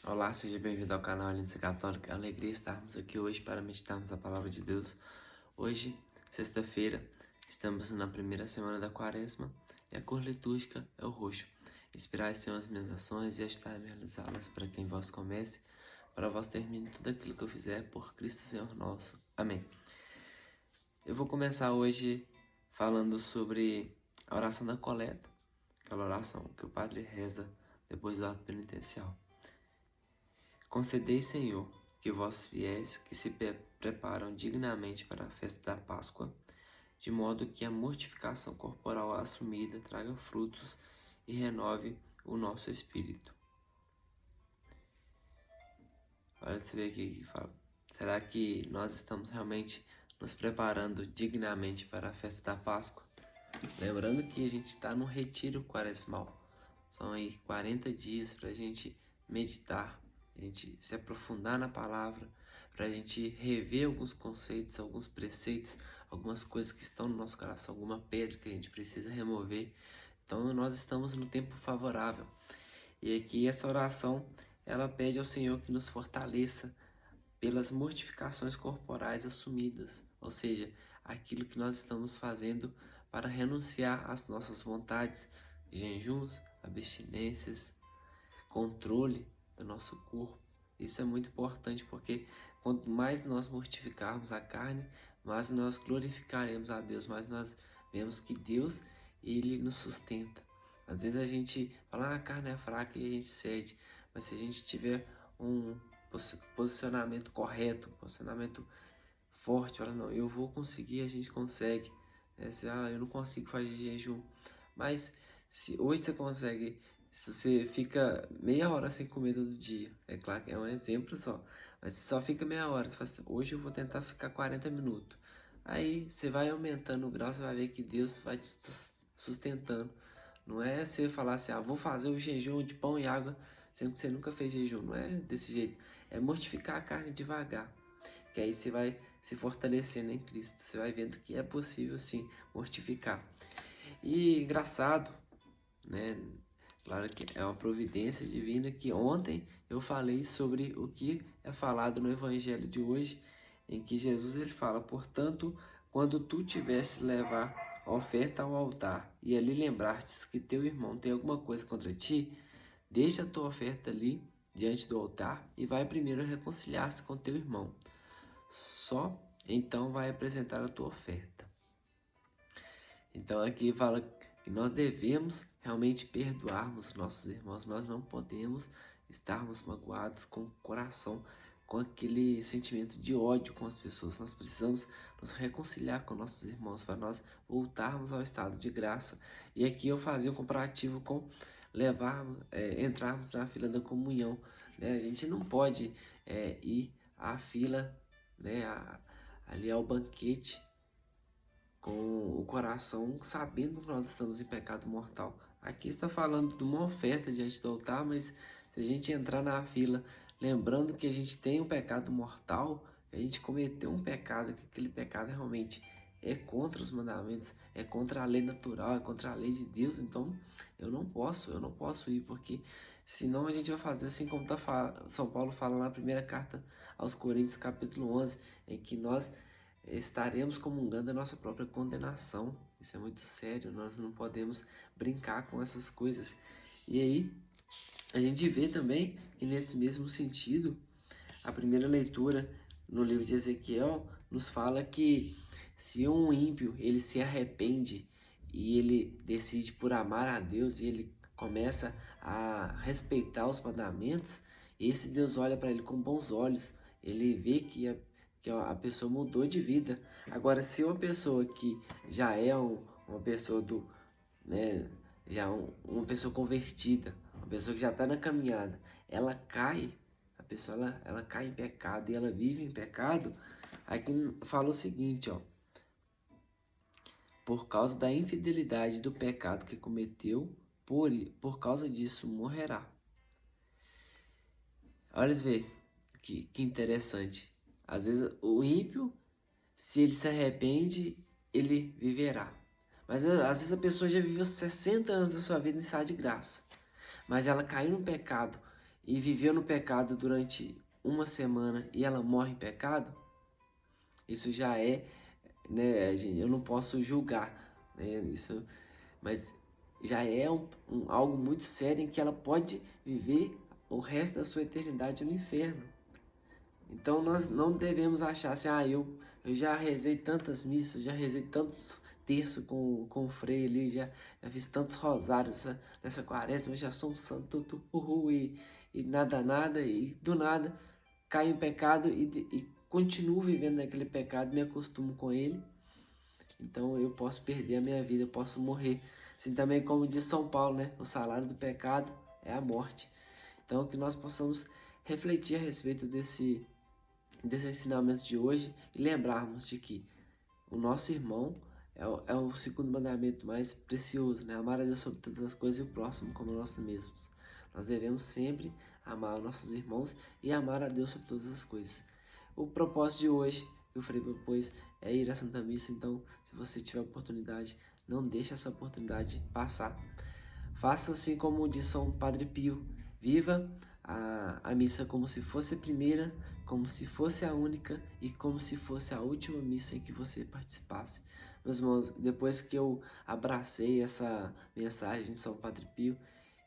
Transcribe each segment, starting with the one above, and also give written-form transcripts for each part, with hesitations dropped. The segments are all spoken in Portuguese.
Olá, seja bem-vindo ao canal Aliança Católica. É uma alegria estarmos aqui hoje para meditarmos a palavra de Deus. Hoje, sexta-feira, estamos na primeira semana da Quaresma e a cor litúrgica é o roxo. Inspirai, Senhor, as minhas ações e ajudai-me a realizá-las para que em vós comece, para vós termine tudo aquilo que eu fizer por Cristo Senhor nosso. Amém. Eu vou começar hoje falando sobre a oração da coleta, aquela oração que o padre reza depois do ato penitencial. Concedei, Senhor, que vossos fiéis que se preparam dignamente para a festa da Páscoa, de modo que a mortificação corporal assumida traga frutos e renove o nosso espírito. Olha, você vê aqui que fala. Será que nós estamos realmente nos preparando dignamente para a festa da Páscoa? Lembrando que a gente está no retiro quaresmal. São aí 40 dias para a gente meditar, a gente se aprofundar na palavra, para a gente rever alguns conceitos, alguns preceitos, algumas coisas que estão no nosso coração, alguma pedra que a gente precisa remover. Então nós estamos no tempo favorável. E aqui essa oração, ela pede ao Senhor que nos fortaleça pelas mortificações corporais assumidas, ou seja, aquilo que nós estamos fazendo para renunciar às nossas vontades, jejuns, abstinências, controle do nosso corpo. Isso é muito importante porque quanto mais nós mortificarmos a carne, mais nós glorificaremos a Deus, mais nós vemos que Deus, Ele nos sustenta. Às vezes a gente fala, a carne é fraca e a gente cede, mas se a gente tiver um posicionamento correto, posicionamento forte, fala, não, eu vou conseguir, a gente consegue. Eu não consigo fazer jejum, mas se hoje você consegue, se você fica meia hora sem comer todo dia, é claro que é um exemplo só, mas você só fica meia hora, você fala assim, hoje eu vou tentar ficar 40 minutos. Aí você vai aumentando o grau, você vai ver que Deus vai te sustentando. Não é você falar assim, vou fazer o jejum de pão e água, sendo que você nunca fez jejum. Não é desse jeito. É mortificar a carne devagar. Que aí você vai se fortalecendo em Cristo. Você vai vendo que é possível sim mortificar. E engraçado, né? Claro que é uma providência divina que ontem eu falei sobre o que é falado no Evangelho de hoje, em que Jesus ele fala, portanto, quando tu tivesse levar a oferta ao altar e ali lembrares que teu irmão tem alguma coisa contra ti, deixa a tua oferta ali diante do altar e vai primeiro reconciliar-se com teu irmão. Só então vai apresentar a tua oferta. Então aqui fala que nós devemos realmente perdoarmos nossos irmãos. Nós não podemos estarmos magoados com o coração, com aquele sentimento de ódio com as pessoas. Nós precisamos nos reconciliar com nossos irmãos para nós voltarmos ao estado de graça. E aqui eu fazia um comparativo com entrarmos na fila da comunhão. Né? A gente não pode ir à fila, né, ali ao banquete, com o coração sabendo que nós estamos em pecado mortal. Aqui está falando de uma oferta diante do altar, mas se a gente entrar na fila lembrando que a gente tem um pecado mortal, a gente cometeu um pecado, que aquele pecado realmente é contra os mandamentos, é contra a lei natural, é contra a lei de Deus, então eu não posso ir, porque senão a gente vai fazer assim como São Paulo fala na primeira carta aos Coríntios, capítulo 11, em que nós estaremos comungando a nossa própria condenação. Isso é muito sério, nós não podemos brincar com essas coisas. E aí, a gente vê também que nesse mesmo sentido, a primeira leitura no livro de Ezequiel nos fala que se um ímpio ele se arrepende e ele decide por amar a Deus e ele começa a respeitar os mandamentos, esse Deus olha para ele com bons olhos, ele vê que a pessoa mudou de vida. Agora, se uma pessoa que já é uma pessoa né, uma pessoa convertida, uma pessoa que já está na caminhada, ela cai, a pessoa ela cai em pecado e ela vive em pecado, aqui fala o seguinte, ó, por causa da infidelidade do pecado que cometeu, por causa disso morrerá. Olha ver que interessante. Às vezes o ímpio, se ele se arrepende, ele viverá. Mas às vezes a pessoa já viveu 60 anos da sua vida em estado de graça. Mas ela caiu no pecado e viveu no pecado durante uma semana e ela morre em pecado, isso já é, né, gente, eu não posso julgar, né, isso, mas já é algo muito sério em que ela pode viver o resto da sua eternidade no inferno. Então nós não devemos achar assim, eu já rezei tantas missas, já rezei tantos terços com o frei ali, já fiz tantos rosários nessa quaresma, eu já sou um santo, uhul, e nada, e do nada caio em pecado e continuo vivendo naquele pecado, me acostumo com ele. Então eu posso perder a minha vida, eu posso morrer. Assim também como diz São Paulo, né? O salário do pecado é a morte. Então que nós possamos refletir a respeito desse ensinamento de hoje e lembrarmos de que o nosso irmão é o segundo mandamento mais precioso, né? Amar a Deus sobre todas as coisas e o próximo como nós mesmos. Nós devemos sempre amar os nossos irmãos e amar a Deus sobre todas as coisas. O propósito de hoje que o Frei propôs é ir à Santa Missa, então se você tiver oportunidade, não deixe essa oportunidade passar. Faça assim como diz São Padre Pio, viva a missa como se fosse a primeira, como se fosse a única e como se fosse a última missa em que você participasse. Meus irmãos, depois que eu abracei essa mensagem de São Padre Pio,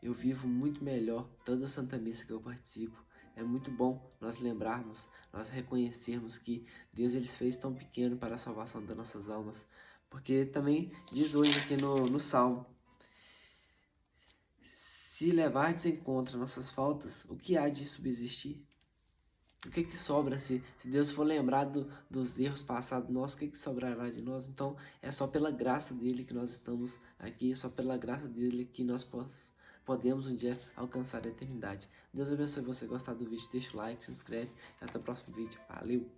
eu vivo muito melhor toda a Santa Missa que eu participo. É muito bom nós lembrarmos, nós reconhecermos que Deus ele fez tão pequeno para a salvação das nossas almas. Porque também diz hoje aqui no Salmo, se levardes em conta nossas faltas, o que há de subsistir? O que sobra se Deus for lembrado dos erros passados nossos, o que sobrará de nós? Então é só pela graça dele que nós estamos aqui, é só pela graça dele que nós podemos um dia alcançar a eternidade. Deus abençoe você, gostar do vídeo, deixa o like, se inscreve e até o próximo vídeo. Valeu!